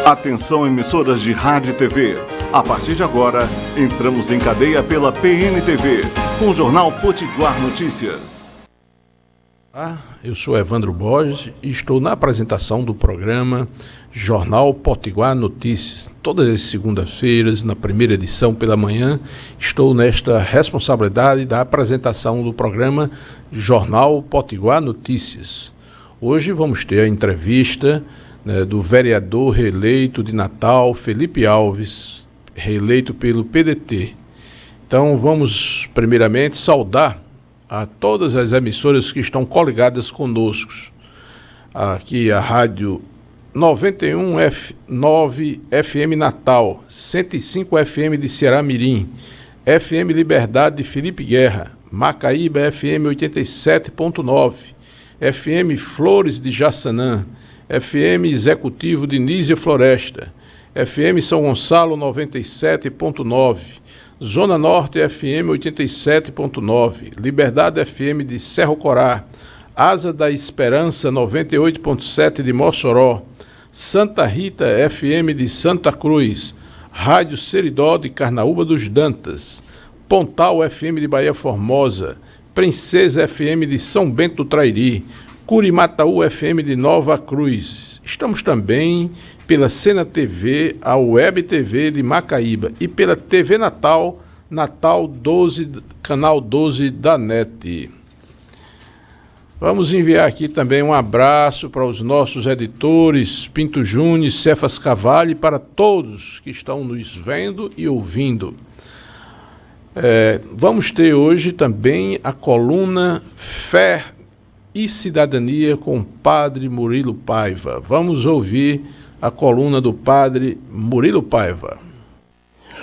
Atenção, emissoras de rádio e TV. A partir de agora, entramos em cadeia pela PNTV, com o Jornal Potiguar Notícias. Eu sou Evandro Borges e estou na apresentação do programa Jornal Potiguar Notícias. Todas as segundas-feiras, na primeira edição pela manhã, estou nesta responsabilidade da apresentação do programa Jornal Potiguar Notícias. Hoje vamos ter a entrevista do vereador reeleito de Natal, Felipe Alves, reeleito pelo PDT. Então vamos primeiramente saudar a todas as emissoras que estão coligadas conosco. Aqui a Rádio 91.9 FM Natal, 105 FM de Ceará Mirim, FM Liberdade de Felipe Guerra, Macaíba FM 87.9, FM Flores de Jaçanã, FM Executivo de Nísia Floresta, FM São Gonçalo 97.9, Zona Norte FM 87.9, Liberdade FM de Cerro Corá, Asa da Esperança 98.7 de Mossoró, Santa Rita FM de Santa Cruz, Rádio Seridó de Carnaúba dos Dantas, Pontal FM de Bahia Formosa, Princesa FM de São Bento do Trairi, Curimataú FM de Nova Cruz. Estamos também pela Cena TV, a Web TV de Macaíba e pela TV Natal, Natal 12, canal 12 da NET. Vamos enviar aqui também um abraço para os nossos editores, Pinto Júnior, Cefas Cavalli, e para todos que estão nos vendo e ouvindo. Vamos ter hoje também a coluna Fé e Cidadania com o Padre Murilo Paiva. Vamos ouvir a coluna do Padre Murilo Paiva.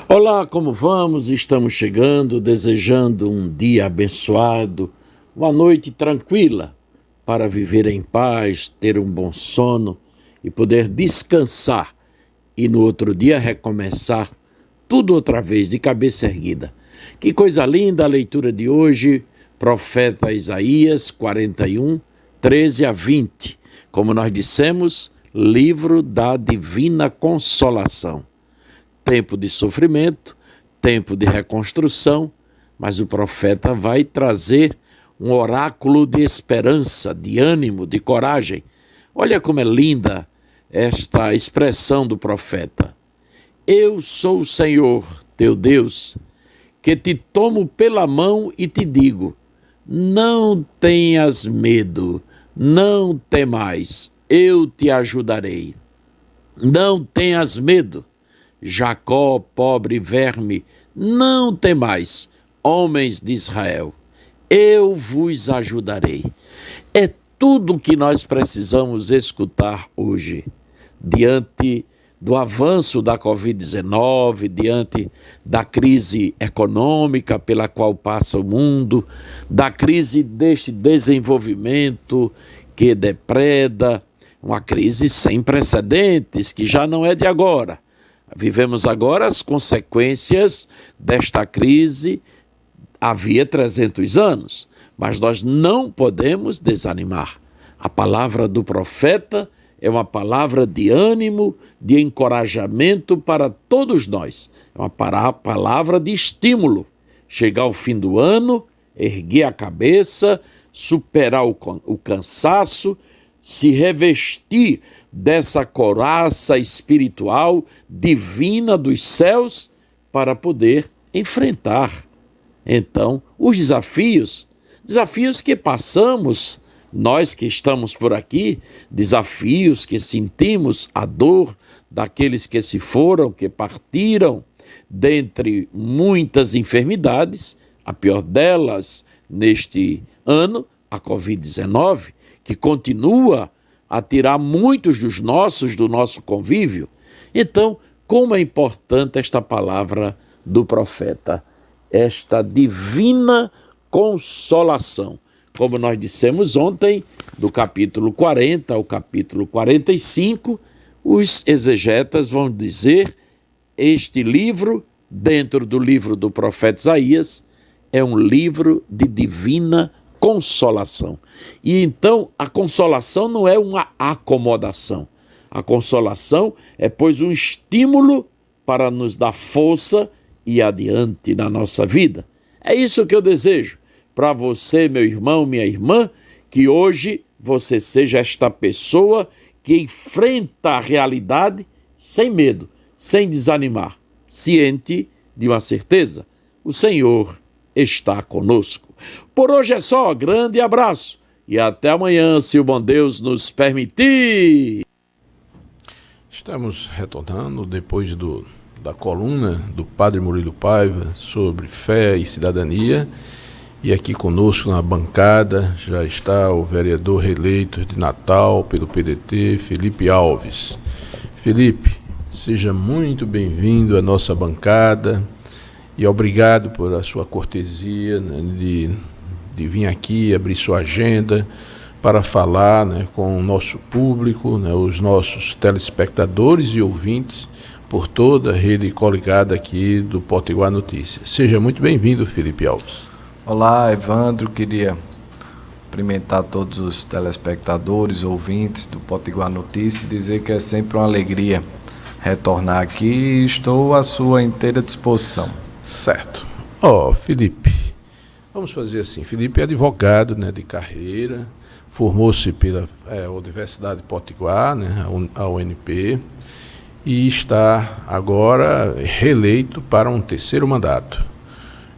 Olá, como vamos? Estamos chegando, desejando um dia abençoado, uma noite tranquila para viver em paz, ter um bom sono e poder descansar e no outro dia recomeçar tudo outra vez, de cabeça erguida. Que coisa linda a leitura de hoje, profeta Isaías 41, 13 a 20. Como nós dissemos, livro da divina consolação. Tempo de sofrimento, tempo de reconstrução, mas o profeta vai trazer um oráculo de esperança, de ânimo, de coragem. Olha como é linda esta expressão do profeta. Eu sou o Senhor, teu Deus, que te tomo pela mão e te digo, não tenhas medo, não temais, eu te ajudarei. Não tenhas medo, Jacó, pobre verme, não temais, homens de Israel, eu vos ajudarei. É tudo o que nós precisamos escutar hoje, diante do avanço da Covid-19, diante da crise econômica pela qual passa o mundo, da crise deste desenvolvimento que depreda, uma crise sem precedentes, que já não é de agora. Vivemos agora as consequências desta crise havia 300 anos, mas nós não podemos desanimar. A palavra do profeta é uma palavra de ânimo, de encorajamento para todos nós. É uma palavra de estímulo. Chegar ao fim do ano, erguer a cabeça, superar o cansaço, se revestir dessa couraça espiritual divina dos céus para poder enfrentar, então, os desafios que passamos, nós que estamos por aqui, desafios que sentimos a dor daqueles que se foram, que partiram, dentre muitas enfermidades, a pior delas neste ano, a Covid-19, que continua a tirar muitos do nosso convívio. Então, como é importante esta palavra do profeta, esta divina consolação. Como nós dissemos ontem, do capítulo 40 ao capítulo 45, os exegetas vão dizer, este livro, dentro do livro do profeta Isaías, é um livro de divina consolação. E então, a consolação não é uma acomodação. A consolação é, pois, um estímulo para nos dar força e ir adiante na nossa vida. É isso que eu desejo para você, meu irmão, minha irmã, que hoje você seja esta pessoa que enfrenta a realidade sem medo, sem desanimar, ciente de uma certeza: o Senhor está conosco. Por hoje é só, grande abraço e até amanhã, se o bom Deus nos permitir. Estamos retornando depois da coluna do Padre Murilo Paiva sobre fé e cidadania. E aqui conosco na bancada já está o vereador reeleito de Natal pelo PDT, Felipe Alves. Felipe, seja muito bem-vindo à nossa bancada e obrigado por a sua cortesia, né, de vir aqui abrir sua agenda para falar, né, com o nosso público, né, os nossos telespectadores e ouvintes por toda a rede coligada aqui do Potiguar Notícias. Seja muito bem-vindo, Felipe Alves. Olá, Evandro, queria cumprimentar todos os telespectadores, ouvintes do Potiguar Notícias e dizer que é sempre uma alegria retornar aqui e estou à sua inteira disposição. Certo. Felipe, vamos fazer assim. Felipe é advogado, né, de carreira, formou-se pela Universidade Potiguar, né, a UNP, e está agora reeleito para um terceiro mandato.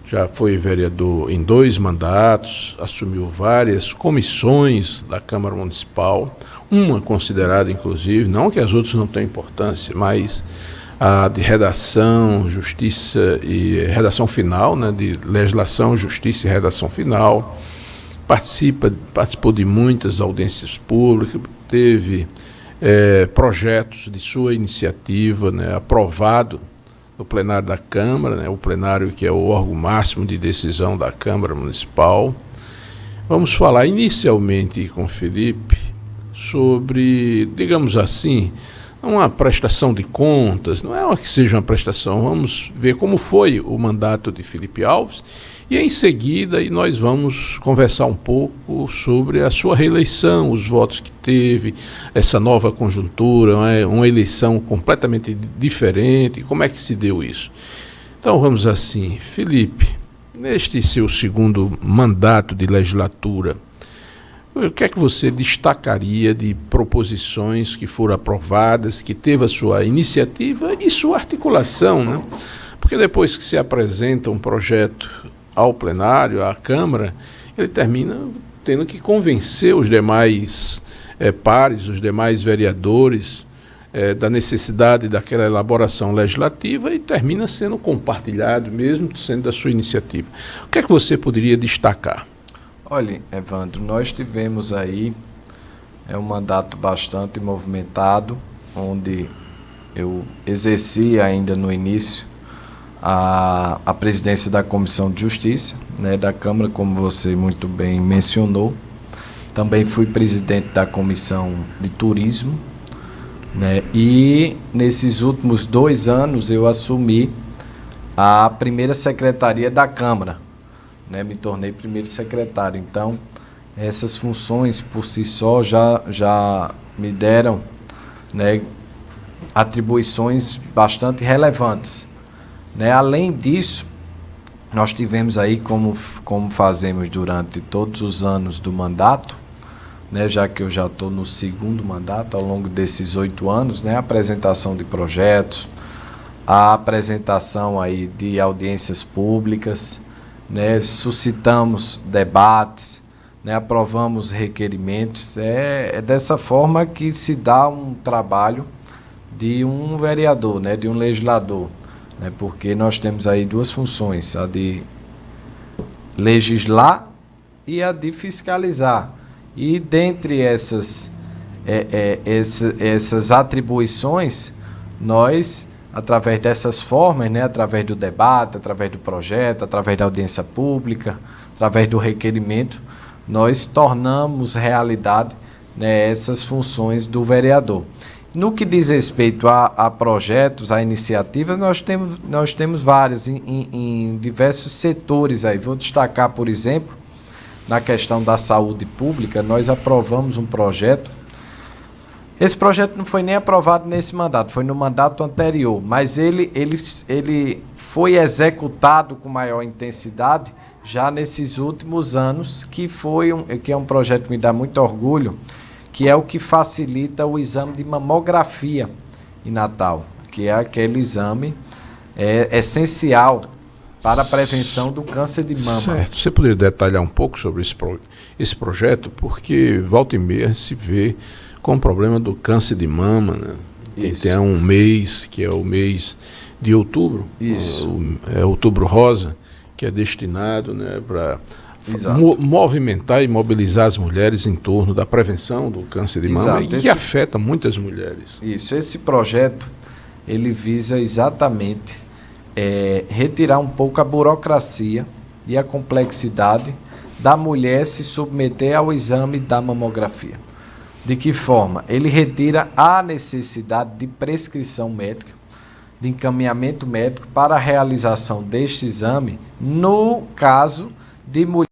Já foi vereador em 2 mandatos, assumiu várias comissões da Câmara Municipal, uma considerada, inclusive, não que as outras não tenham importância, mas a de redação, justiça e redação final, né, de legislação, justiça e redação final. Participou de muitas audiências públicas, teve projetos de sua iniciativa, né, aprovado no plenário da Câmara, né, o plenário que é o órgão máximo de decisão da Câmara Municipal. Vamos falar inicialmente com o Felipe sobre, digamos assim, uma prestação de contas, não é que seja uma prestação, vamos ver como foi o mandato de Felipe Alves e em seguida nós vamos conversar um pouco sobre a sua reeleição, os votos que teve, essa nova conjuntura, uma eleição completamente diferente, como é que se deu isso. Então vamos assim, Felipe, neste seu segundo mandato de legislatura, o que é que você destacaria de proposições que foram aprovadas, que teve a sua iniciativa e sua articulação, né? Porque depois que se apresenta um projeto ao plenário, à Câmara, ele termina tendo que convencer os demais pares, os demais vereadores, da necessidade daquela elaboração legislativa e termina sendo compartilhado, mesmo sendo da sua iniciativa. O que é que você poderia destacar? Olha, Evandro, nós tivemos aí um mandato bastante movimentado, onde eu exerci ainda no início a presidência da Comissão de Justiça, né, da Câmara, como você muito bem mencionou. Também fui presidente da Comissão de Turismo, né, e nesses últimos 2 anos eu assumi a primeira secretaria da Câmara. Né, me tornei primeiro secretário. Então, essas funções por si só já me deram, né, atribuições bastante relevantes. Né? Além disso, nós tivemos aí, como fazemos durante todos os anos do mandato, né, já que eu já estou no segundo mandato, ao longo desses 8 anos, né, a apresentação de projetos, a apresentação aí de audiências públicas, né, suscitamos debates, né, aprovamos requerimentos. É dessa forma que se dá um trabalho de um vereador, né, de um legislador, né, porque nós temos aí 2 funções, a de legislar e a de fiscalizar. E dentre essas atribuições, nós, através dessas formas, né, através do debate, através do projeto, através da audiência pública, através do requerimento, nós tornamos realidade, né, essas funções do vereador. No que diz respeito a projetos, a iniciativas, nós temos várias em diversos setores aí. Vou destacar, por exemplo, na questão da saúde pública, nós aprovamos um projeto Esse projeto não foi nem aprovado nesse mandato, foi no mandato anterior, mas ele foi executado com maior intensidade já nesses últimos anos, que é um projeto que me dá muito orgulho, que é o que facilita o exame de mamografia em Natal, que é aquele exame essencial para a prevenção do câncer de mama. Certo. Você poderia detalhar um pouco sobre esse projeto, porque volta e meia se vê com o problema do câncer de mama, né? Tem um mês, que é o mês de outubro, Outubro Rosa, que é destinado, né, para movimentar e mobilizar as mulheres em torno da prevenção do câncer de mama, e que afeta muitas mulheres. Isso, esse projeto, ele visa exatamente retirar um pouco a burocracia e a complexidade da mulher se submeter ao exame da mamografia. De que forma? Ele retira a necessidade de prescrição médica, de encaminhamento médico para a realização deste exame no caso de mulheres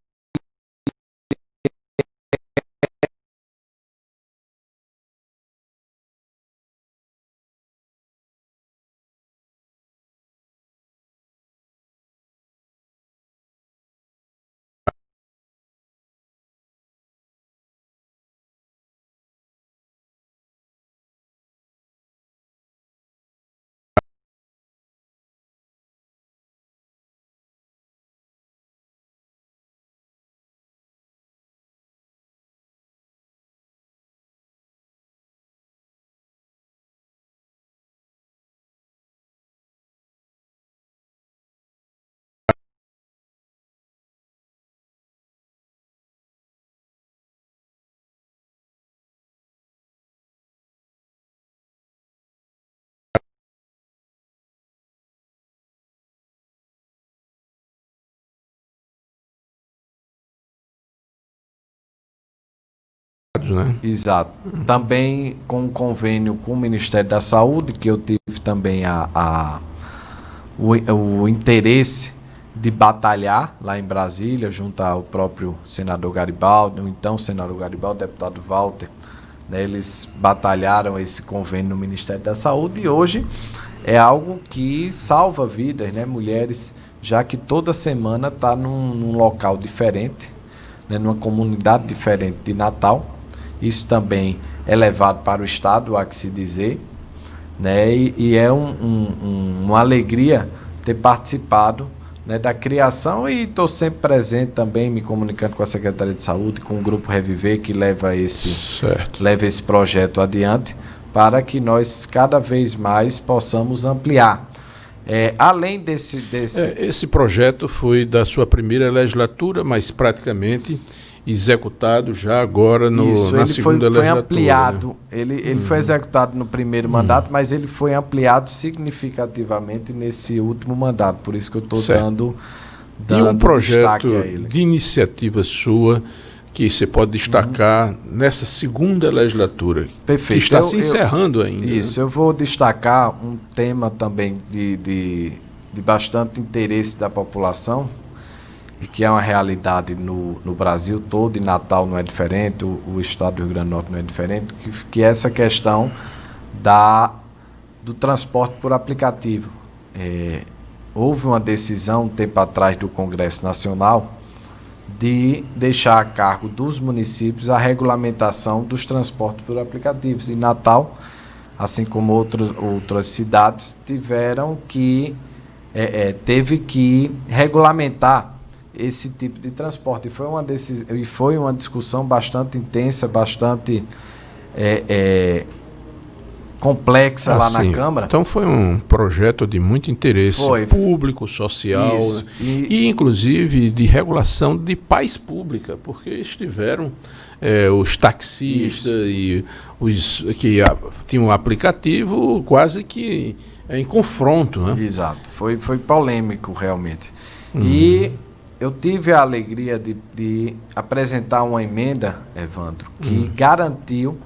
né? Exato. Também com um convênio com o Ministério da Saúde, que eu tive também o interesse de batalhar lá em Brasília, junto ao próprio senador Garibaldi, o então senador Garibaldi, deputado Walter, né, eles batalharam esse convênio no Ministério da Saúde, e hoje é algo que salva vidas, né, mulheres, já que toda semana está num local diferente, né, numa comunidade diferente de Natal. Isso também é levado para o Estado, há que se dizer, né? E é uma alegria ter participado, né, da criação, e estou sempre presente também, me comunicando com a Secretaria de Saúde, com o Grupo Reviver, que leva esse projeto adiante, para que nós cada vez mais possamos ampliar. Além desse... Esse projeto foi da sua primeira legislatura, mas praticamente executado já agora na segunda legislatura. Foi ampliado, né? ele foi executado no primeiro mandato, mas ele foi ampliado significativamente nesse último mandato, por isso que eu estou dando e um projeto destaque a ele. De iniciativa sua que você pode destacar nessa segunda legislatura, perfeito, que está se encerrando ainda. Isso, eu vou destacar um tema também de bastante interesse da população, e que é uma realidade no Brasil todo, e Natal não é diferente, o estado do Rio Grande do Norte não é diferente, que é essa questão do transporte por aplicativo. Houve uma decisão um tempo atrás do Congresso Nacional de deixar a cargo dos municípios a regulamentação dos transportes por aplicativos. E Natal, assim como outras cidades, teve que regulamentar esse tipo de transporte. E foi uma discussão bastante intensa, bastante complexa lá na Câmara. Então foi um projeto de muito interesse público, social, né? E inclusive de regulação de paz pública, porque estiveram os taxistas e os que tinham um aplicativo quase que em confronto, né? Exato, foi polêmico realmente. E eu tive a alegria de apresentar uma emenda, Evandro, que garantiu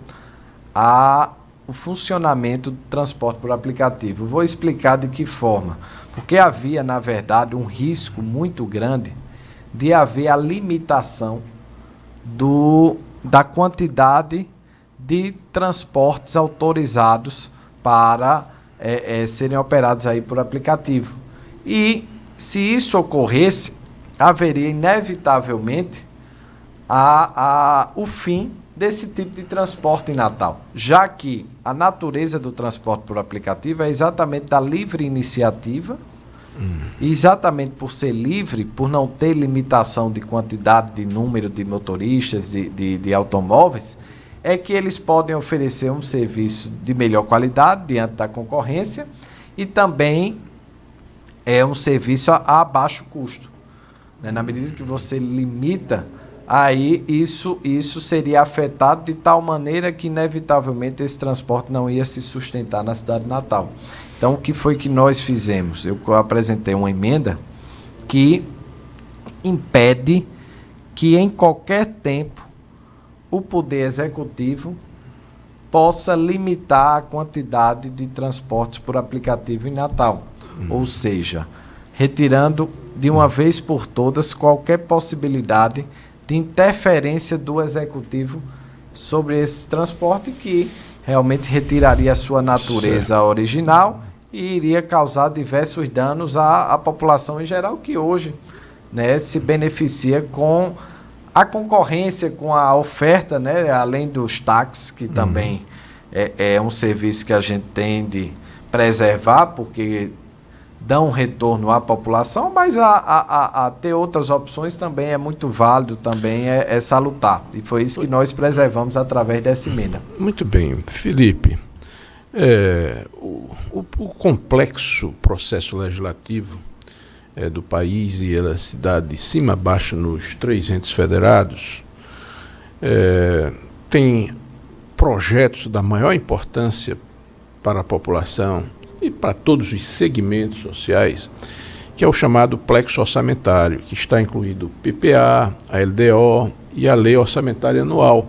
o funcionamento do transporte por aplicativo. Vou explicar de que forma. Porque havia, na verdade, um risco muito grande de haver a limitação da quantidade de transportes autorizados para serem operados aí por aplicativo. E se isso ocorresse, haveria inevitavelmente o fim desse tipo de transporte em Natal, já que a natureza do transporte por aplicativo é exatamente da livre iniciativa, e exatamente por ser livre, por não ter limitação de quantidade, de número de motoristas, de automóveis, é que eles podem oferecer um serviço de melhor qualidade diante da concorrência e também é um serviço a baixo custo. Né? Na medida que você limita, aí isso seria afetado de tal maneira que inevitavelmente esse transporte não ia se sustentar na cidade de Natal. Então, o que foi que nós fizemos? Eu apresentei uma emenda que impede que em qualquer tempo o Poder Executivo possa limitar a quantidade de transportes por aplicativo em Natal. Ou seja, retirando de uma vez por todas qualquer possibilidade de interferência do Executivo sobre esse transporte, que realmente retiraria a sua natureza original e iria causar diversos danos à população em geral, que hoje, né, se beneficia com a concorrência, com a oferta, né, além dos táxis, que também é um serviço que a gente tem de preservar, porque dão um retorno à população, mas a ter outras opções também é muito válido, também é salutar. E foi isso que nós preservamos através dessa emenda. Muito bem. Felipe, o complexo processo legislativo do país e a cidade de cima a baixo nos 3 entes federados tem projetos da maior importância para a população e para todos os segmentos sociais, que é o chamado plexo orçamentário, que está incluído o PPA, a LDO e a Lei Orçamentária Anual.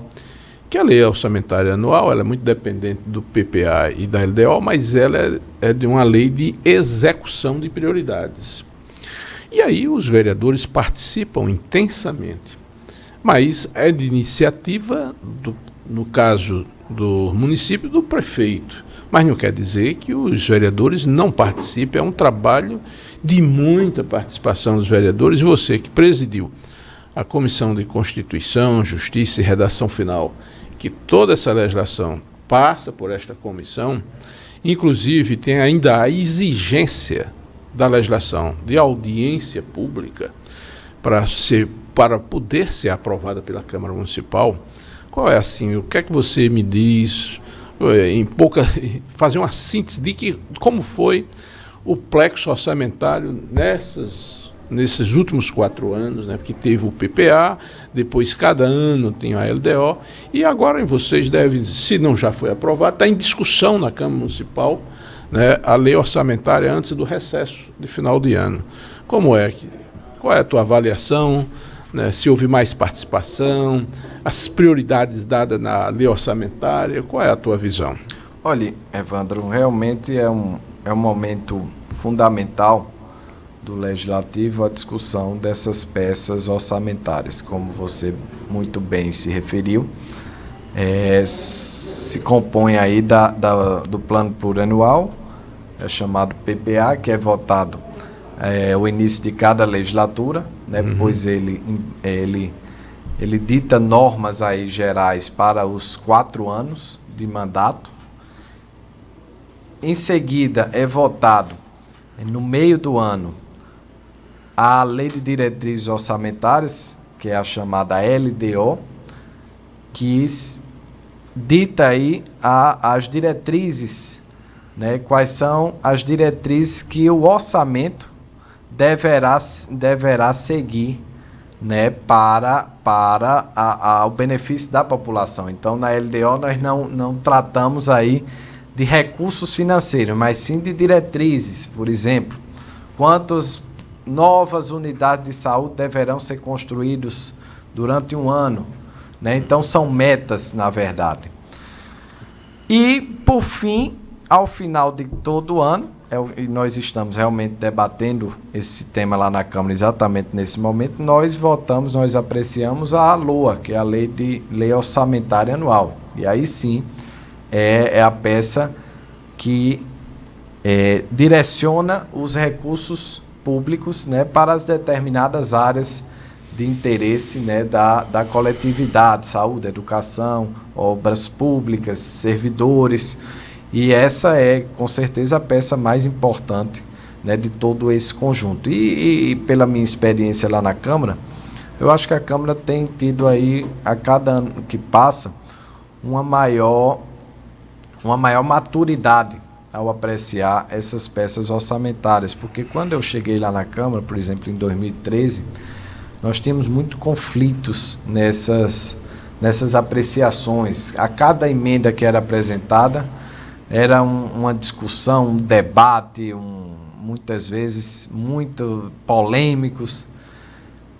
Que a Lei Orçamentária Anual ela é muito dependente do PPA e da LDO, mas ela é de uma lei de execução de prioridades. E aí os vereadores participam intensamente, mas é de iniciativa, no caso do município, do prefeito. Mas não quer dizer que os vereadores não participem, é um trabalho de muita participação dos vereadores. Você que presidiu a Comissão de Constituição, Justiça e Redação Final, que toda essa legislação passa por esta comissão, inclusive tem ainda a exigência da legislação de audiência pública para poder ser aprovada pela Câmara Municipal. Qual é assim, o que é que você me diz, fazer uma síntese de como foi o plexo orçamentário nesses últimos 4 anos, né? Porque teve o PPA, depois cada ano tem a LDO, e agora vocês devem, se não já foi aprovado, está em discussão na Câmara Municipal, né, a lei orçamentária antes do recesso de final de ano. Qual é a tua avaliação, né, se houve mais participação, as prioridades dadas na lei orçamentária, qual é a tua visão? Olha, Evandro, realmente é um momento fundamental do Legislativo a discussão dessas peças orçamentárias, como você muito bem se referiu. Se compõe aí do plano plurianual, chamado PPA, que é votado o início de cada legislatura, né? Pois ele dita normas aí gerais para os 4 anos de mandato. Em seguida é votado, no meio do ano, a Lei de Diretrizes Orçamentárias, que é a chamada LDO, que dita aí as diretrizes, né? Quais são as diretrizes que o orçamento deverá seguir, né? Para o benefício da população. Então, na LDO nós não tratamos aí de recursos financeiros, mas sim de diretrizes. Por exemplo, quantas novas unidades de saúde deverão ser construídas durante um ano, né? Então são metas, na verdade. E, por fim, ao final de todo o ano, e nós estamos realmente debatendo esse tema lá na Câmara exatamente nesse momento, nós apreciamos a LOA, que é a Lei Orçamentária Anual. E aí sim é a peça que direciona os recursos públicos, né, para as determinadas áreas de interesse, né, da coletividade, saúde, educação, obras públicas, servidores. E essa é, com certeza, a peça mais importante, né, de todo esse conjunto. E pela minha experiência lá na Câmara, eu acho que a Câmara tem tido aí, a cada ano que passa, uma maior maturidade ao apreciar essas peças orçamentárias, porque quando eu cheguei lá na Câmara, por exemplo, em 2013, nós tínhamos muitos conflitos nessas apreciações. A cada emenda que era apresentada era uma discussão, um debate, muitas vezes muito polêmicos,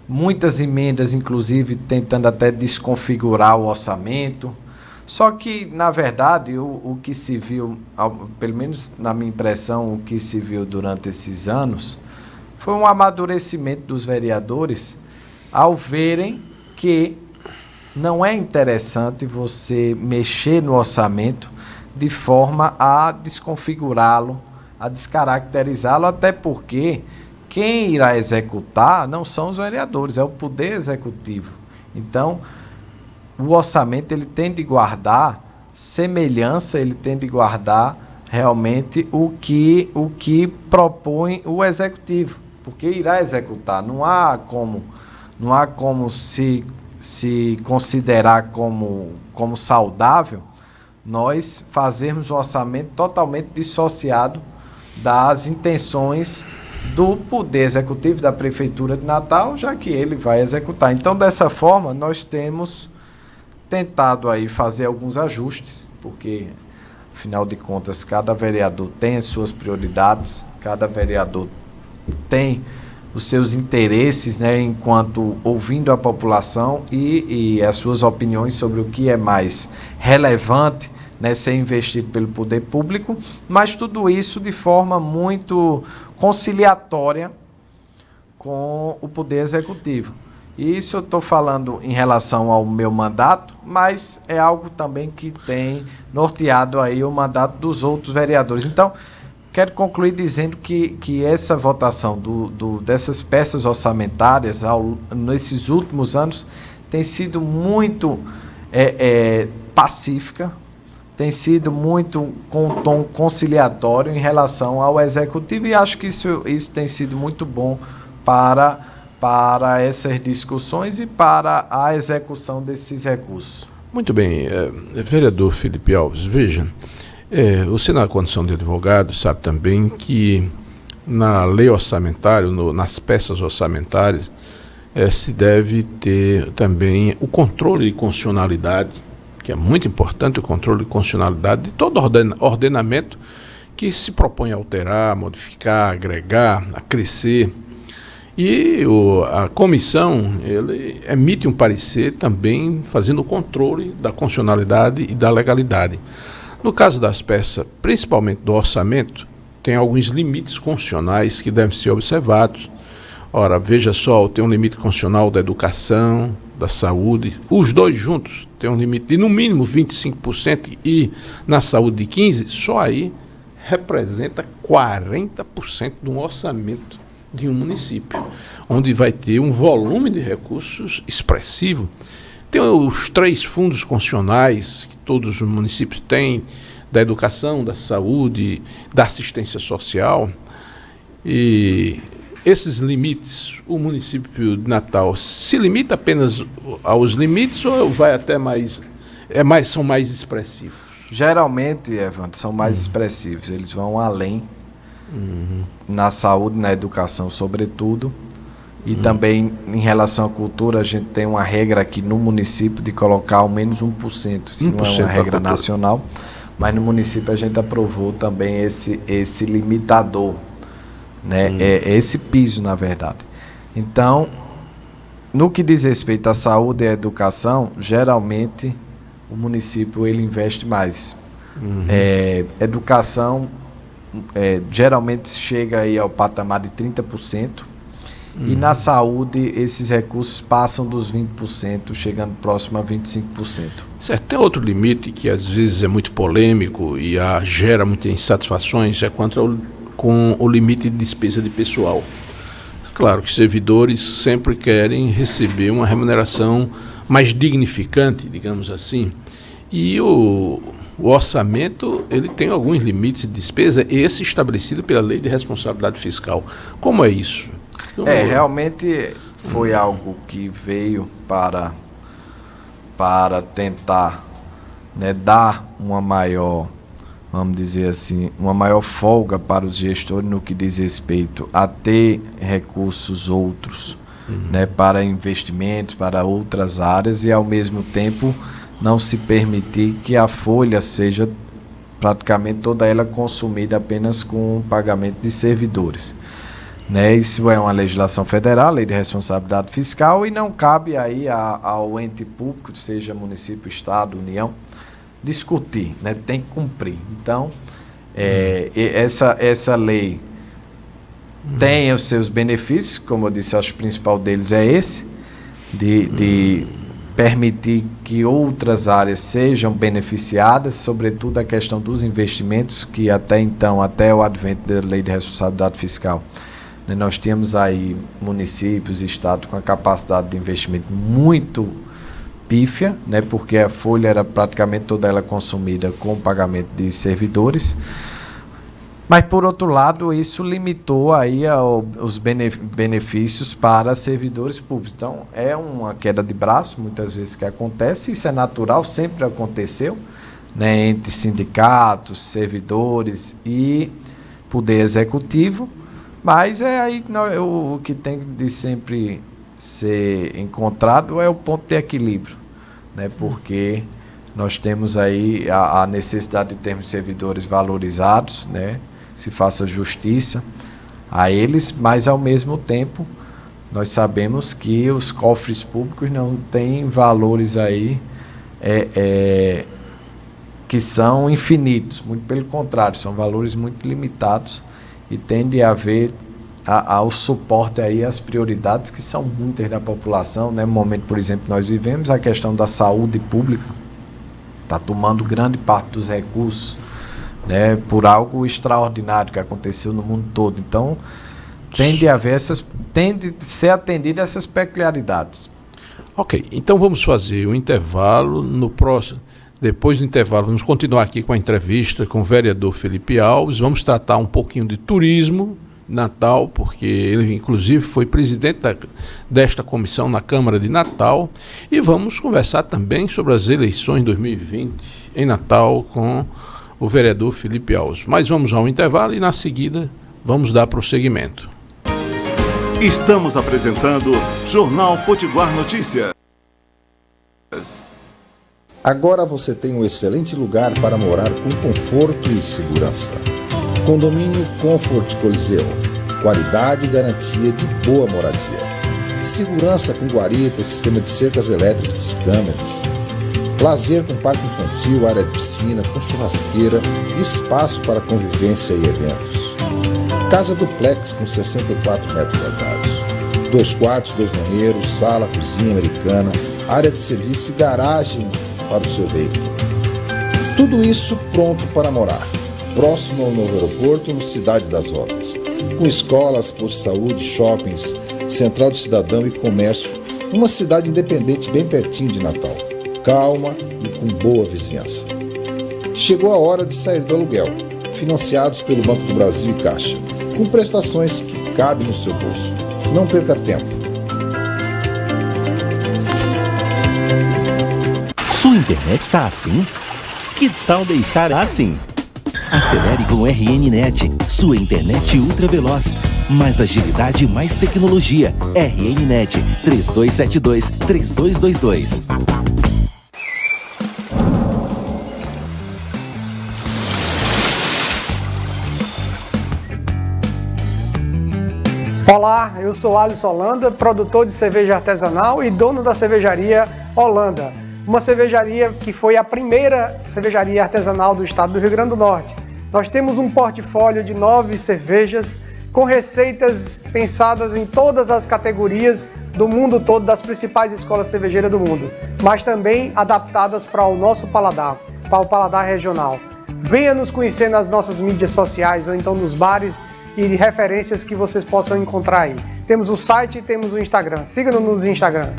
muitas emendas, inclusive, tentando até desconfigurar o orçamento. Só que, na verdade, o que se viu, pelo menos na minha impressão, o que se viu durante esses anos, foi um amadurecimento dos vereadores ao verem que não é interessante você mexer no orçamento de forma a desconfigurá-lo, a descaracterizá-lo, até porque quem irá executar não são os vereadores, é o Poder Executivo. Então, o orçamento ele tem de guardar semelhança, ele tem de guardar realmente o que propõe o Executivo, porque irá executar. Não há como se considerar como saudável nós fazermos um orçamento totalmente dissociado das intenções do Poder Executivo, da Prefeitura de Natal, já que ele vai executar. Então, dessa forma, nós temos tentado aí fazer alguns ajustes, porque, afinal de contas, cada vereador tem as suas prioridades, cada vereador tem os seus interesses, né, enquanto ouvindo a população e as suas opiniões sobre o que é mais relevante, né, ser investido pelo poder público, mas tudo isso de forma muito conciliatória com o Poder Executivo. E isso eu estou falando em relação ao meu mandato, mas é algo também que tem norteado aí o mandato dos outros vereadores. Então, quero concluir dizendo que essa votação dessas peças orçamentárias nesses últimos anos tem sido muito pacífica, tem sido muito com um tom conciliatório em relação ao Executivo, e acho que isso tem sido muito bom para essas discussões e para a execução desses recursos. Muito bem, vereador Felipe Alves, veja, você na condição de advogado sabe também que na lei orçamentária, nas peças orçamentárias, se deve ter também o controle de constitucionalidade, que é muito importante, o controle de constitucionalidade de todo ordenamento que se propõe a alterar, modificar, agregar, a crescer. E a comissão ele emite um parecer também fazendo o controle da constitucionalidade e da legalidade. No caso das peças, principalmente do orçamento, tem alguns limites constitucionais que devem ser observados. Ora, veja só, tem um limite constitucional da educação, da saúde, os dois juntos tem um limite de no mínimo 25% e na saúde de 15%, só aí representa 40% de um orçamento de um município, onde vai ter um volume de recursos expressivo. Tem os 3 fundos constitucionais que todos os municípios têm, da educação, da saúde, da assistência social, e esses limites, o município de Natal se limita apenas aos limites ou vai até são mais expressivos? Geralmente, Evandro, são mais expressivos, eles vão além. Na saúde, na educação, sobretudo, e também em relação à cultura, a gente tem uma regra aqui no município de colocar ao menos 1%. Isso não é uma regra nacional, mas no município a gente aprovou também esse limitador, né? Esse piso, na verdade. Então, no que diz respeito à saúde e à educação, geralmente o município ele investe mais. Educação geralmente chega aí ao patamar de 30%, E na saúde, esses recursos passam dos 20%, chegando próximo a 25%. Certo. Tem outro limite que às vezes é muito polêmico e gera muitas insatisfações, com o limite de despesa de pessoal. Claro que servidores sempre querem receber uma remuneração mais dignificante, digamos assim. E o orçamento, ele tem alguns limites de despesa, esse estabelecido pela Lei de Responsabilidade Fiscal. Como é isso? Realmente foi algo que veio para tentar, né, dar uma maior, vamos dizer assim, uma maior folga para os gestores no que diz respeito a ter recursos outros, né, para investimentos, para outras áreas, e ao mesmo tempo não se permitir que a folha seja praticamente toda ela consumida apenas com o pagamento de servidores. Né? Isso é uma legislação federal, Lei de Responsabilidade Fiscal, e não cabe aí ao ente público, seja município, estado, União, discutir, né? Tem que cumprir. Então, essa lei tem os seus benefícios, como eu disse, acho que o principal deles é esse, de permitir que outras áreas sejam beneficiadas, sobretudo a questão dos investimentos, que até então, até o advento da Lei de Responsabilidade Fiscal, né, nós tínhamos aí municípios e estados com a capacidade de investimento muito pífia, né, porque a folha era praticamente toda ela consumida com o pagamento de servidores. Mas, por outro lado, isso limitou aí os benefícios para servidores públicos. Então, é uma queda de braço, muitas vezes, que acontece. Isso é natural, sempre aconteceu, né, entre sindicatos, servidores e poder executivo. Mas o que tem de sempre ser encontrado é o ponto de equilíbrio, né, porque nós temos aí a necessidade de termos servidores valorizados, né, se faça justiça a eles, mas ao mesmo tempo nós sabemos que os cofres públicos não têm valores aí que são infinitos, muito pelo contrário, são valores muito limitados e tende a haver ao suporte aí às prioridades que são muitas da população, né? No momento, por exemplo, nós vivemos a questão da saúde pública, está tomando grande parte dos recursos, né, por algo extraordinário que aconteceu no mundo todo. Então, tende a ser atendida essas peculiaridades. Ok, então vamos fazer um intervalo. Depois do intervalo, vamos continuar aqui com a entrevista com o vereador Felipe Alves. Vamos tratar um pouquinho de turismo, Natal, porque ele inclusive foi presidente desta comissão na Câmara de Natal, e vamos conversar também sobre as eleições 2020 em Natal com o vereador Felipe Alves. Mas vamos ao intervalo e na seguida vamos dar prosseguimento. Estamos apresentando Jornal Potiguar Notícias. Agora você tem um excelente lugar para morar com conforto e segurança. Condomínio Comfort Coliseu. Qualidade e garantia de boa moradia. Segurança com guarita, sistema de cercas elétricas e câmeras. Lazer com parque infantil, área de piscina, com churrasqueira e espaço para convivência e eventos. Casa duplex com 64 metros quadrados. 2 quartos, 2 banheiros, sala, cozinha americana, área de serviço e garagens para o seu veículo. Tudo isso pronto para morar. Próximo ao novo aeroporto, no Cidade das Rosas. Com escolas, posto de saúde, shoppings, central do cidadão e comércio. Uma cidade independente bem pertinho de Natal. Calma e com boa vizinhança. Chegou a hora de sair do aluguel. Financiados pelo Banco do Brasil e Caixa. Com prestações que cabem no seu bolso. Não perca tempo. Sua internet está assim? Que tal deixar assim? Acelere com o RNNet, sua internet ultra veloz. Mais agilidade e mais tecnologia. RNNet 3272-3222. Olá, eu sou Alisson Holanda, produtor de cerveja artesanal e dono da cervejaria Holanda. Uma cervejaria que foi a primeira cervejaria artesanal do estado do Rio Grande do Norte. Nós temos um portfólio de 9 cervejas com receitas pensadas em todas as categorias do mundo todo, das principais escolas cervejeiras do mundo, mas também adaptadas para o nosso paladar, para o paladar regional. Venha nos conhecer nas nossas mídias sociais ou então nos bares e referências que vocês possam encontrar aí. Temos o site e temos o Instagram. Siga-nos no Instagram.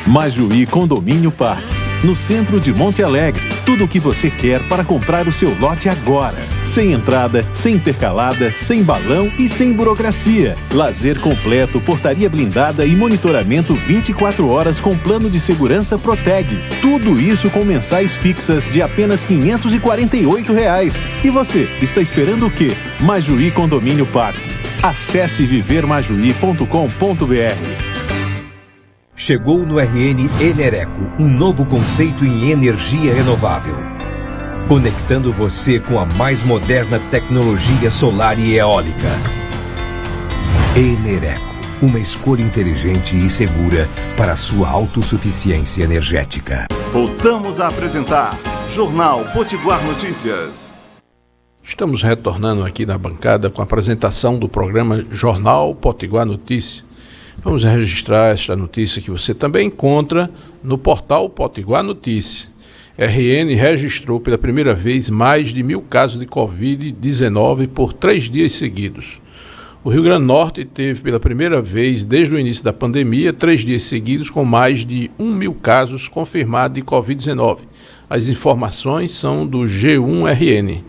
Majuí Condomínio Parque, no centro de Monte Alegre. Tudo o que você quer para comprar o seu lote agora. Sem entrada, sem intercalada, sem balão e sem burocracia. Lazer completo, portaria blindada e monitoramento 24 horas com plano de segurança Proteg. Tudo isso com mensais fixas de apenas R$ 548. E você, está esperando o quê? Majuí Condomínio Parque. Acesse vivermajuí.com.br. Chegou no RN Enereco, um novo conceito em energia renovável. Conectando você com a mais moderna tecnologia solar e eólica. Enereco, uma escolha inteligente e segura para a sua autossuficiência energética. Voltamos a apresentar Jornal Potiguar Notícias. Estamos retornando aqui na bancada com a apresentação do programa Jornal Potiguar Notícias. Vamos registrar esta notícia que você também encontra no portal Potiguar Notícias. RN registrou pela primeira vez mais de 1.000 casos de Covid-19 por 3 dias seguidos. O Rio Grande do Norte teve pela primeira vez desde o início da pandemia 3 dias seguidos com mais de 1.000 casos confirmados de Covid-19. As informações são do G1RN.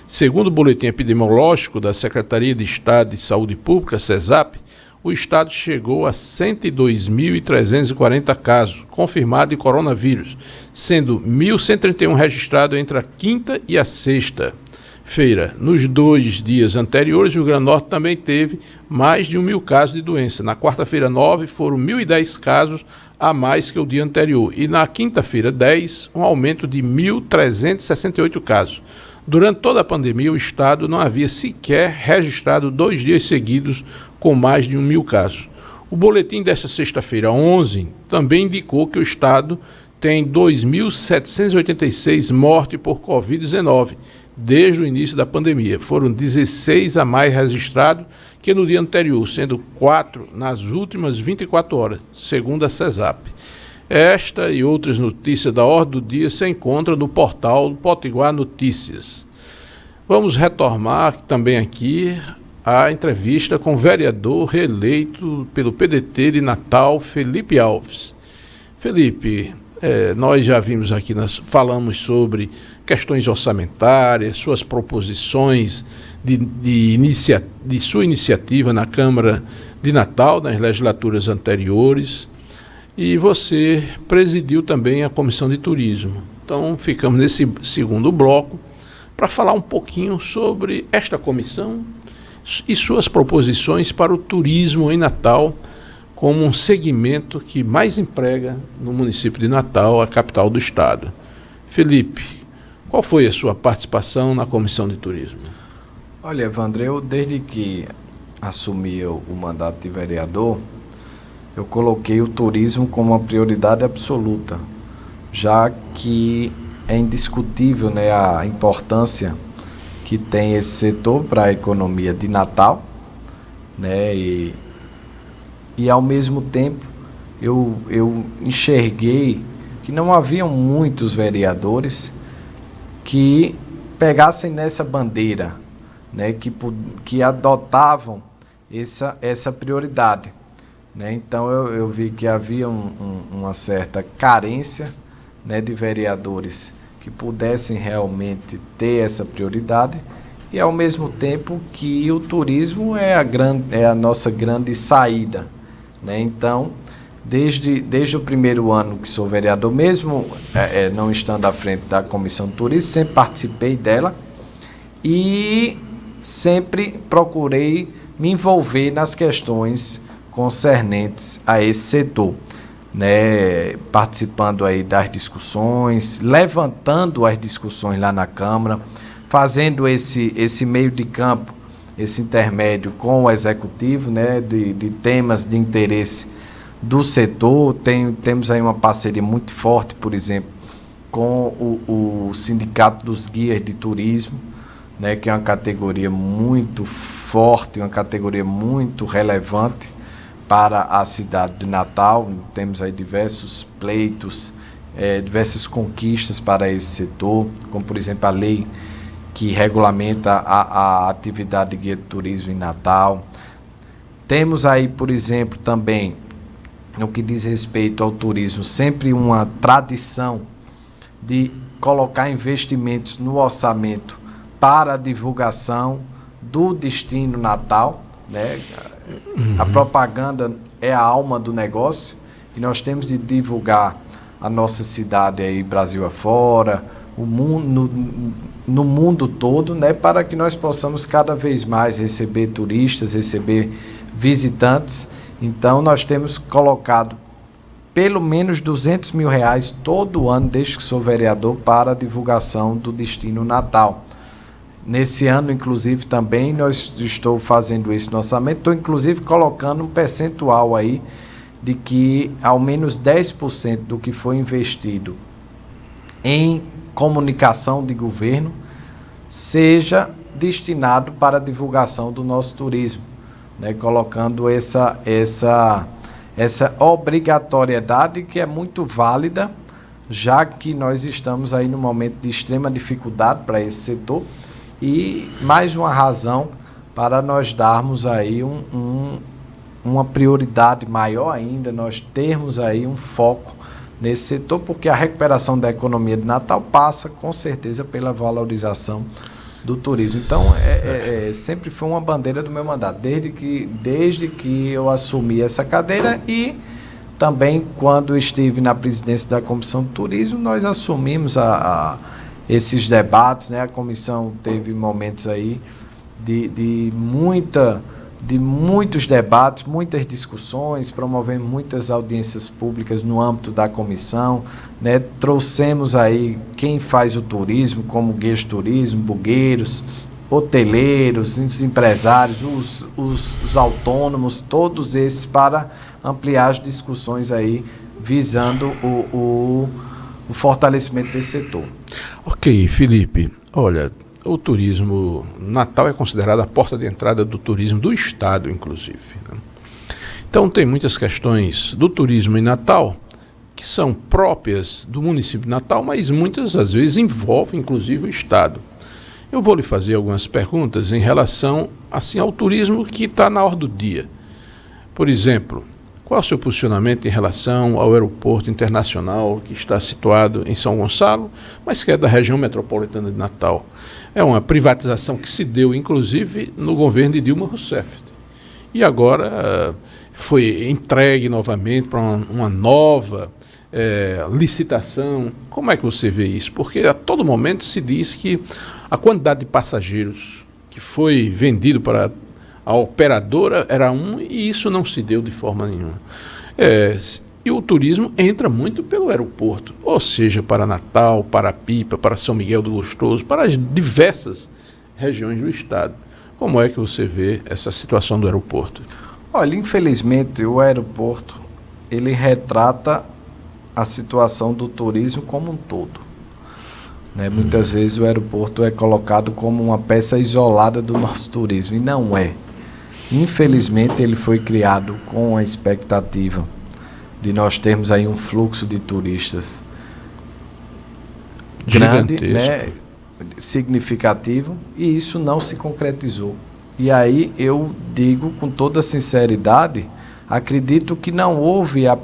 Segundo o boletim epidemiológico da Secretaria de Estado de Saúde Pública, CESAP, o estado chegou a 102.340 casos confirmados de coronavírus, sendo 1.131 registrados entre a quinta e a sexta-feira. Nos 2 dias anteriores, o Rio Grande do Norte também teve mais de 1.000 casos de doença. Na quarta-feira, 9, foram 1.010 casos a mais que o dia anterior. E na quinta-feira, 10, um aumento de 1.368 casos. Durante toda a pandemia, o estado não havia sequer registrado 2 dias seguidos com mais de 1.000 casos. O boletim desta sexta-feira, 11, também indicou que o estado tem 2.786 mortes por Covid-19 desde o início da pandemia. Foram 16 a mais registrados que no dia anterior, sendo 4 nas últimas 24 horas, segundo a CESAP. Esta e outras notícias da ordem do dia se encontram no portal Potiguar Notícias. Vamos retomar também aqui a entrevista com o vereador reeleito pelo PDT de Natal, Felipe Alves. Felipe, nós já vimos aqui, nós falamos sobre questões orçamentárias, suas proposições de sua iniciativa na Câmara de Natal, nas legislaturas anteriores. E você presidiu também a Comissão de Turismo. Então, ficamos nesse segundo bloco para falar um pouquinho sobre esta comissão e suas proposições para o turismo em Natal, como um segmento que mais emprega no município de Natal, a capital do estado. Felipe, qual foi a sua participação na Comissão de Turismo? Olha, Evandro, eu desde que assumi o mandato de vereador, eu coloquei o turismo como uma prioridade absoluta, já que é indiscutível, né, a importância que tem esse setor para a economia de Natal, né, e ao mesmo tempo eu enxerguei que não haviam muitos vereadores que pegassem nessa bandeira, né, que adotavam essa prioridade. Né? Então eu vi que havia uma certa carência, né, de vereadores que pudessem realmente ter essa prioridade e ao mesmo tempo que o turismo é a nossa grande saída. Né? Então, desde o primeiro ano que sou vereador, mesmo não estando à frente da Comissão de Turismo, sempre participei dela e sempre procurei me envolver nas questões concernentes a esse setor, né, participando aí das discussões, levantando as discussões lá na Câmara, fazendo esse meio de campo, esse intermédio com o Executivo, né, de temas de interesse do setor. Temos aí uma parceria muito forte, por exemplo, com o Sindicato dos Guias de Turismo, né, que é uma categoria muito forte, uma categoria muito relevante para a cidade de Natal. Temos aí diversos pleitos, diversas conquistas para esse setor, como por exemplo a lei que regulamenta a atividade de guia de turismo em Natal. Temos aí, por exemplo, também, no que diz respeito ao turismo, sempre uma tradição de colocar investimentos no orçamento para a divulgação do destino Natal, né? A propaganda é a alma do negócio e nós temos de divulgar a nossa cidade aí, Brasil afora, o mundo, no mundo todo, né? Para que nós possamos cada vez mais receber turistas, receber visitantes. Então nós temos colocado pelo menos R$200 mil todo ano, desde que sou vereador, para a divulgação do destino Natal. Nesse ano, inclusive, também estou fazendo isso no orçamento, estou inclusive colocando um percentual aí de que ao menos 10% do que foi investido em comunicação de governo seja destinado para a divulgação do nosso turismo, né? Colocando essa obrigatoriedade que é muito válida, já que nós estamos aí num momento de extrema dificuldade para esse setor. E mais uma razão para nós darmos aí uma prioridade maior ainda, nós termos aí um foco nesse setor, porque a recuperação da economia de Natal passa com certeza pela valorização do turismo. Então, sempre foi uma bandeira do meu mandato, desde que eu assumi essa cadeira, e também quando estive na presidência da Comissão de Turismo, nós assumimos esses debates, né? A comissão teve momentos aí de muitos debates, muitas discussões, promovemos muitas audiências públicas no âmbito da comissão, né? Trouxemos aí quem faz o turismo, como guias de turismo, bugueiros, hoteleiros, os empresários, os autônomos, todos esses, para ampliar as discussões aí, visando o fortalecimento desse setor. Ok, Felipe, olha, o turismo, Natal é considerado a porta de entrada do turismo do Estado, inclusive, né? Então tem muitas questões do turismo em Natal que são próprias do município de Natal, mas muitas às vezes envolvem inclusive o Estado. Eu vou lhe fazer algumas perguntas em relação assim, ao turismo que está na ordem do dia. Por exemplo, qual é o seu posicionamento em relação ao aeroporto internacional que está situado em São Gonçalo, mas que é da região metropolitana de Natal? É uma privatização que se deu, inclusive, no governo de Dilma Rousseff. E agora foi entregue novamente para uma nova licitação. Como é que você vê isso? Porque a todo momento se diz que a quantidade de passageiros que foi vendido para a operadora era e isso não se deu de forma nenhuma. E o turismo entra muito pelo aeroporto, ou seja, para Natal, para Pipa, para São Miguel do Gostoso, para as diversas regiões do estado. Como é que você vê essa situação do aeroporto? Olha, infelizmente o aeroporto, ele retrata a situação do turismo como um todo, né? Muitas vezes o aeroporto é colocado como uma peça isolada do nosso turismo, e não é. Infelizmente ele foi criado com a expectativa de nós termos aí um fluxo de turistas grande, né, significativo, e isso não se concretizou. E aí eu digo com toda sinceridade, acredito que não houve a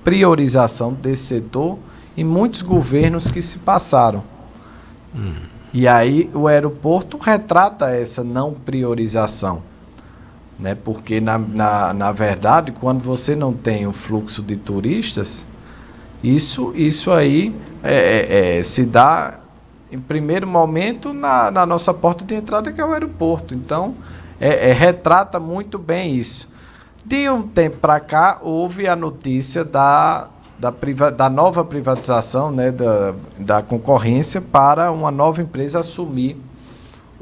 priorização desse setor em muitos governos que se passaram. E aí o aeroporto retrata essa não priorização, né? Porque na verdade, quando você não tem o fluxo de turistas, isso aí se dá em primeiro momento na nossa porta de entrada, que é o aeroporto. Então retrata muito bem isso. De um tempo para cá houve a notícia da nova privatização, né, da concorrência para uma nova empresa assumir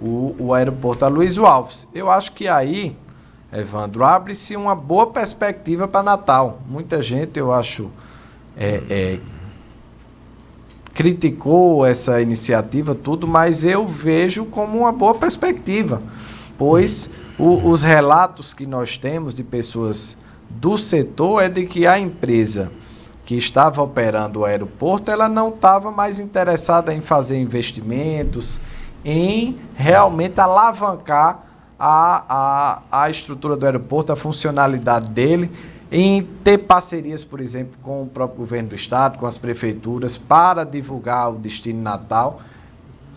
o aeroporto Aloysio Alves. Eu acho que aí Evandro, abre-se uma boa perspectiva para Natal. Muita gente, eu acho, criticou essa iniciativa, tudo, mas eu vejo como uma boa perspectiva, pois os relatos que nós temos de pessoas do setor é de que a empresa que estava operando o aeroporto, ela não estava mais interessada em fazer investimentos, em realmente alavancar a estrutura do aeroporto, a funcionalidade dele, em ter parcerias, por exemplo, com o próprio governo do estado, com as prefeituras, para divulgar o destino Natal.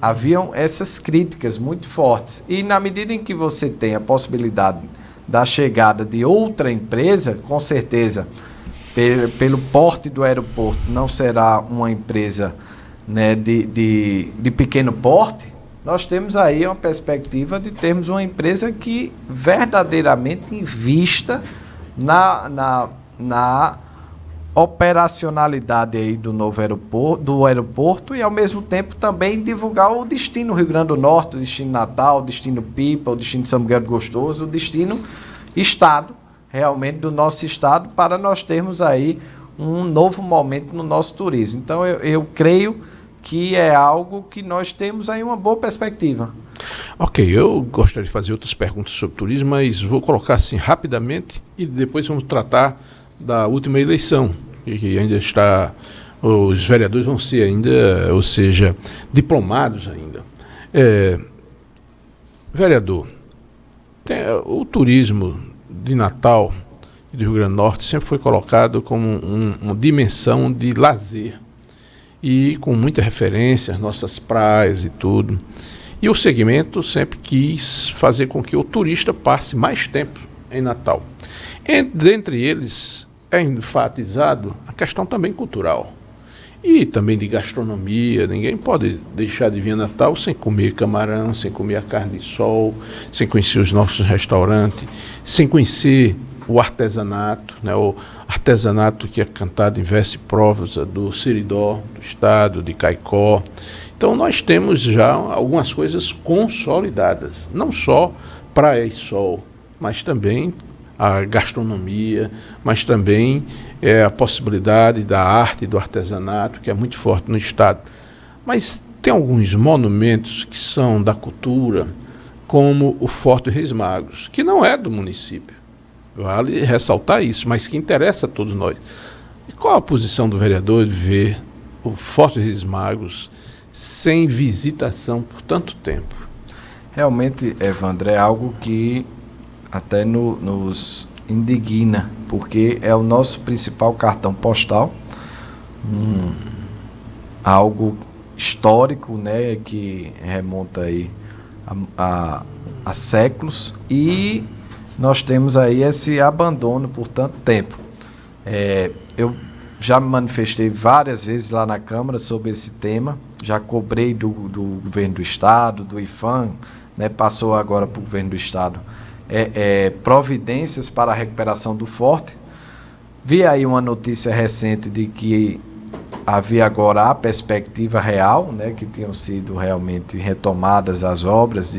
Haviam essas críticas muito fortes. E na medida em que você tem a possibilidade da chegada de outra empresa, com certeza, pelo porte do aeroporto, não será uma empresa, né, de pequeno porte. Nós temos aí uma perspectiva de termos uma empresa que verdadeiramente invista na operacionalidade aí do novo aeroporto e, ao mesmo tempo, também divulgar o destino Rio Grande do Norte, o destino Natal, o destino Pipa, o destino São Miguel do Gostoso, o destino Estado, realmente do nosso Estado, para nós termos aí um novo momento no nosso turismo. Então, eu creio que é algo que nós temos aí uma boa perspectiva. Ok, eu gostaria de fazer outras perguntas sobre turismo, mas vou colocar assim rapidamente e depois vamos tratar da última eleição, que ainda está, os vereadores vão ser ainda, ou seja, diplomados ainda. Vereador, o turismo de Natal e do Rio Grande do Norte sempre foi colocado como uma dimensão de lazer e com muita referência às nossas praias e tudo. E o segmento sempre quis fazer com que o turista passe mais tempo em Natal. Dentre eles é enfatizado a questão também cultural e também de gastronomia. Ninguém pode deixar de vir a Natal sem comer camarão, sem comer a carne de sol, sem conhecer os nossos restaurantes, sem conhecer o artesanato, né, o artesanato que é cantado em versos e provas do Seridó, do estado, de Caicó. Então nós temos já algumas coisas consolidadas, não só praia e sol, mas também a gastronomia, mas também a possibilidade da arte e do artesanato, que é muito forte no estado. Mas tem alguns monumentos que são da cultura, como o Forte dos Reis Magos, que não é do município. Vale ressaltar isso, mas que interessa a todos nós. E qual a posição do vereador de ver o Forte dos Reis Magos sem visitação por tanto tempo? Realmente, Evandro, é algo que até nos indigna, porque é o nosso principal cartão postal, algo histórico, né, que remonta aí a séculos, e nós temos aí esse abandono por tanto tempo. Eu já me manifestei várias vezes lá na Câmara sobre esse tema, já cobrei do governo do Estado, do IFAM, né, passou agora para o governo do Estado, providências para a recuperação do forte. Vi aí uma notícia recente de que havia agora a perspectiva real, né, que tinham sido realmente retomadas as obras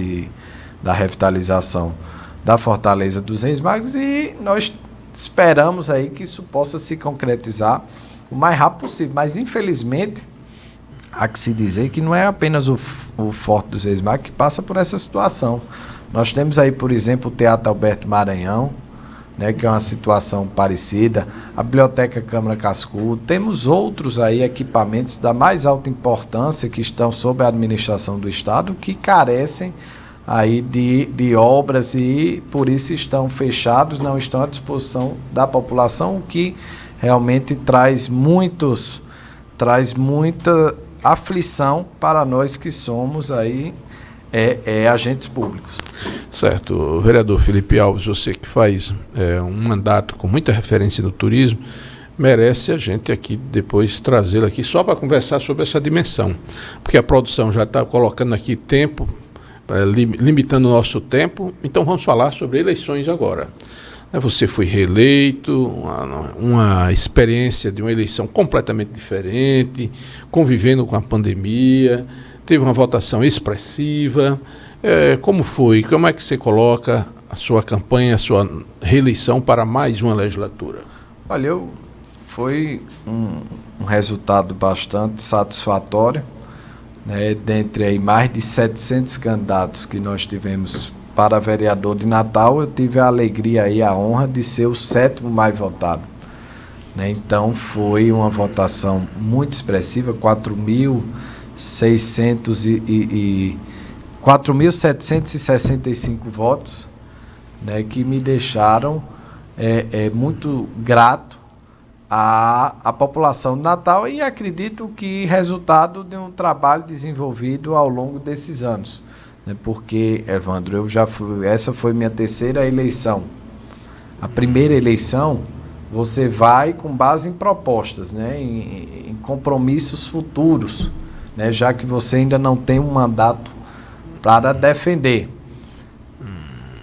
da revitalização da Fortaleza dos Reis Magos, e nós esperamos aí que isso possa se concretizar o mais rápido possível. Mas, infelizmente, há que se dizer que não é apenas o Forte dos Reis Magos que passa por essa situação. Nós temos aí, por exemplo, o Teatro Alberto Maranhão, né, que é uma situação parecida, a Biblioteca Câmara Cascudo, temos outros aí equipamentos da mais alta importância que estão sob a administração do Estado, que carecem aí de obras e por isso estão fechados, não estão à disposição da população, o que realmente traz muita aflição para nós que somos aí agentes públicos. Certo. Vereador Felipe Alves, você que faz um mandato com muita referência no turismo, merece a gente aqui depois trazê-lo aqui só para conversar sobre essa dimensão, porque a produção já está colocando aqui tempo, limitando o nosso tempo, então vamos falar sobre eleições agora. Você foi reeleito, uma experiência de uma eleição completamente diferente, convivendo com a pandemia, teve uma votação expressiva. Como foi? Como é que você coloca a sua campanha, a sua reeleição para mais uma legislatura? Olha, foi um resultado bastante satisfatório, né? Dentre aí mais de 700 candidatos que nós tivemos para vereador de Natal, eu tive a alegria e a honra de ser o 7º mais votado, né? Então foi uma votação muito expressiva, 4.765 votos, né, que me deixaram muito grato à população de Natal, e acredito que resultado de um trabalho desenvolvido ao longo desses anos, né, porque, Evandro, essa foi minha terceira eleição. A primeira eleição você vai com base em propostas, né, em compromissos futuros, né, já que você ainda não tem um mandato para defender.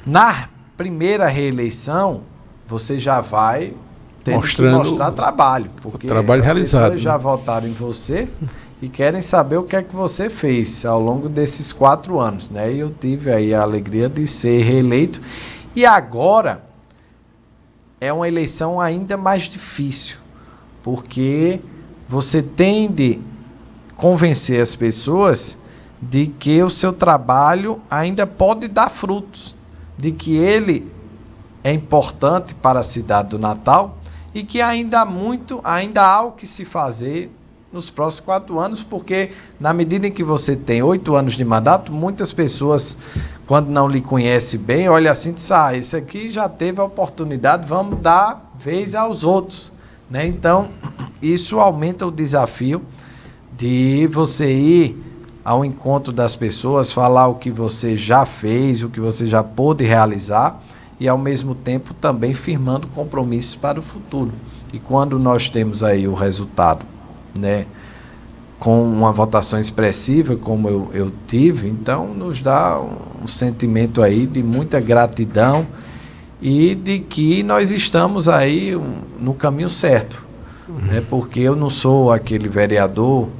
Na primeira reeleição, você já vai ter que mostrar trabalho, porque o trabalho realizado, pessoas já votaram em você e querem saber o que é que você fez ao longo desses 4 anos, né? E eu tive aí a alegria de ser reeleito, e agora é uma eleição ainda mais difícil, porque você tem de convencer as pessoas de que o seu trabalho ainda pode dar frutos, de que ele é importante para a cidade do Natal e que ainda há o que se fazer nos próximos 4 anos, porque na medida em que você tem 8 anos de mandato, muitas pessoas, quando não lhe conhecem bem, olham assim e dizem, esse aqui já teve a oportunidade, vamos dar vez aos outros, né? Então, isso aumenta o desafio de você ir ao encontro das pessoas, falar o que você já fez, o que você já pôde realizar, e ao mesmo tempo também firmando compromissos para o futuro. E quando nós temos aí o resultado, né, com uma votação expressiva como eu tive, então nos dá um sentimento aí de muita gratidão e de que nós estamos aí no caminho certo, né, porque eu não sou aquele vereador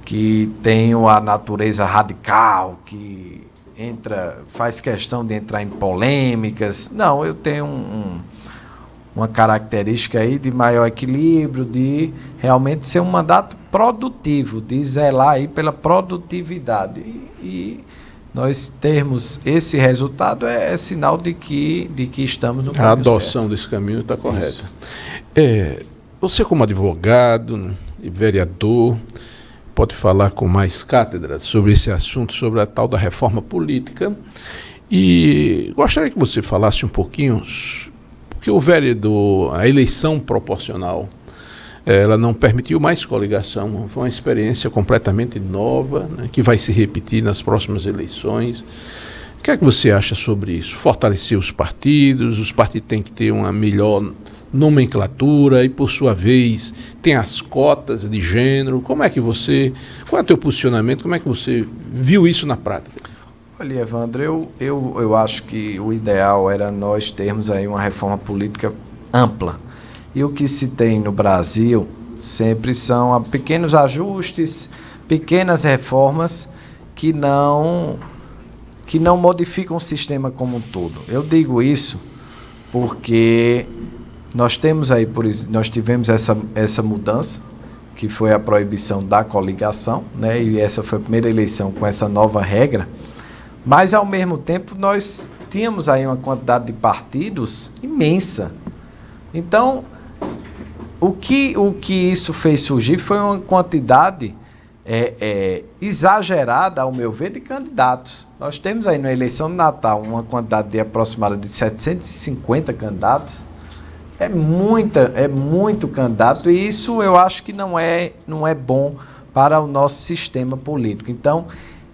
que tenho a natureza radical, que faz questão de entrar em polêmicas. Não, eu tenho uma característica aí de maior equilíbrio, de realmente ser um mandato produtivo, de zelar aí pela produtividade. E nós termos esse resultado é sinal de que estamos no caminho certo. A adoção desse caminho está correta. Você, como advogado e vereador, pode falar com mais cátedra sobre esse assunto, sobre a tal da reforma política. E gostaria que você falasse um pouquinho, porque o vereador, a eleição proporcional, ela não permitiu mais coligação, foi uma experiência completamente nova, né, que vai se repetir nas próximas eleições. O que é que você acha sobre isso? Fortalecer os partidos têm que ter uma melhor nomenclatura e, por sua vez, tem as cotas de gênero. Qual é o teu posicionamento? Como é que você viu isso na prática? Olha, Evandro, eu acho que o ideal era nós termos aí uma reforma política ampla. E o que se tem no Brasil sempre são pequenos ajustes, pequenas reformas que não modificam o sistema como um todo. Eu digo isso porque nós tivemos essa mudança, que foi a proibição da coligação, né? E essa foi a primeira eleição com essa nova regra, mas ao mesmo tempo nós tínhamos aí uma quantidade de partidos imensa. Então, o que isso fez surgir foi uma quantidade exagerada, ao meu ver, de candidatos. Nós temos aí na eleição de Natal uma quantidade de aproximada de 750 candidatos. É muito candidato, e isso eu acho que não é bom para o nosso sistema político. Então,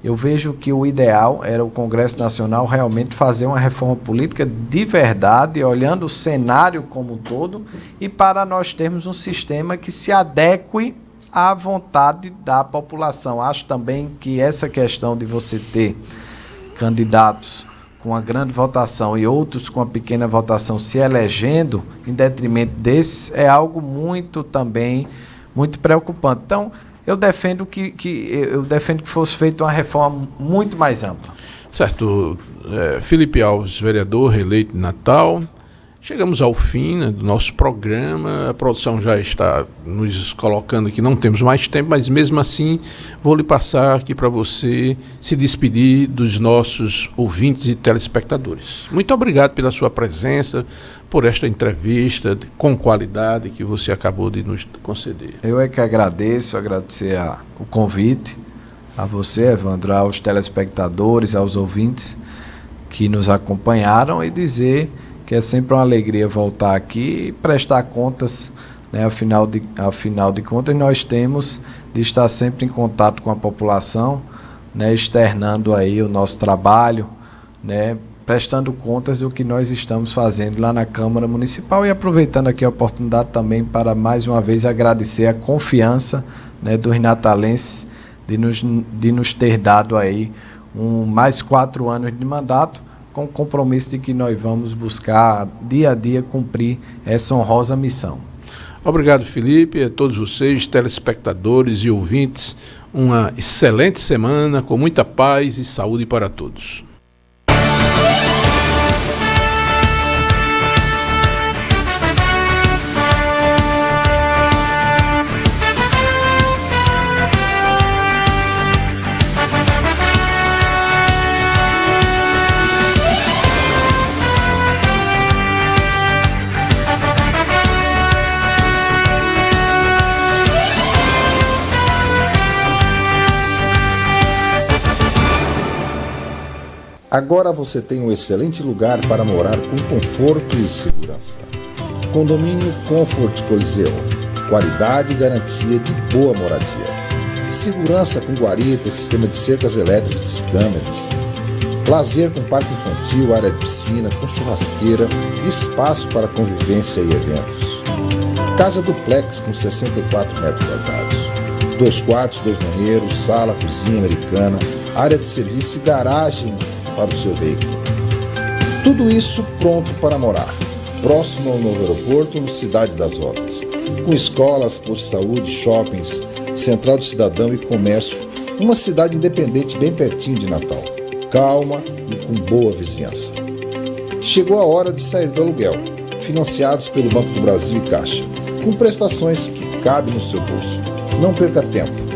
eu vejo que o ideal era o Congresso Nacional realmente fazer uma reforma política de verdade, olhando o cenário como um todo, e para nós termos um sistema que se adeque à vontade da população. Acho também que essa questão de você ter candidatos com uma grande votação e outros com uma pequena votação se elegendo em detrimento desses é algo muito preocupante. Então, eu defendo que fosse feita uma reforma muito mais ampla. Certo. Felipe Alves, vereador, reeleito de Natal. Chegamos ao fim, né, do nosso programa. A produção já está nos colocando que não temos mais tempo, mas mesmo assim vou lhe passar aqui para você se despedir dos nossos ouvintes e telespectadores. Muito obrigado pela sua presença, por esta entrevista com qualidade que você acabou de nos conceder. Eu é que agradecer o convite a você, Evandro, aos telespectadores, aos ouvintes que nos acompanharam, e dizer que é sempre uma alegria voltar aqui e prestar contas, né? Afinal de contas, nós temos de estar sempre em contato com a população, né? Externando aí o nosso trabalho, né? Prestando contas do que nós estamos fazendo lá na Câmara Municipal, e aproveitando aqui a oportunidade também para mais uma vez agradecer a confiança, né, dos natalenses de nos ter dado aí mais 4 anos de mandato, com o compromisso de que nós vamos buscar dia a dia cumprir essa honrosa missão. Obrigado, Felipe, a todos vocês, telespectadores e ouvintes. Uma excelente semana, com muita paz e saúde para todos. Agora você tem um excelente lugar para morar com conforto e segurança. Condomínio Comfort Coliseu. Qualidade e garantia de boa moradia. Segurança com guarita, sistema de cercas elétricas e câmeras. Lazer com parque infantil, área de piscina, com churrasqueira e espaço para convivência e eventos. Casa duplex com 64 metros quadrados. 2 quartos, 2 banheiros, sala, cozinha americana, área de serviço e garagens para o seu veículo. Tudo isso pronto para morar, próximo ao novo aeroporto no Cidade das Rosas, com escolas, posto de saúde, shoppings, central do cidadão e comércio, uma cidade independente bem pertinho de Natal, calma e com boa vizinhança. Chegou a hora de sair do aluguel, financiados pelo Banco do Brasil e Caixa, com prestações que cabem no seu bolso. Não perca tempo.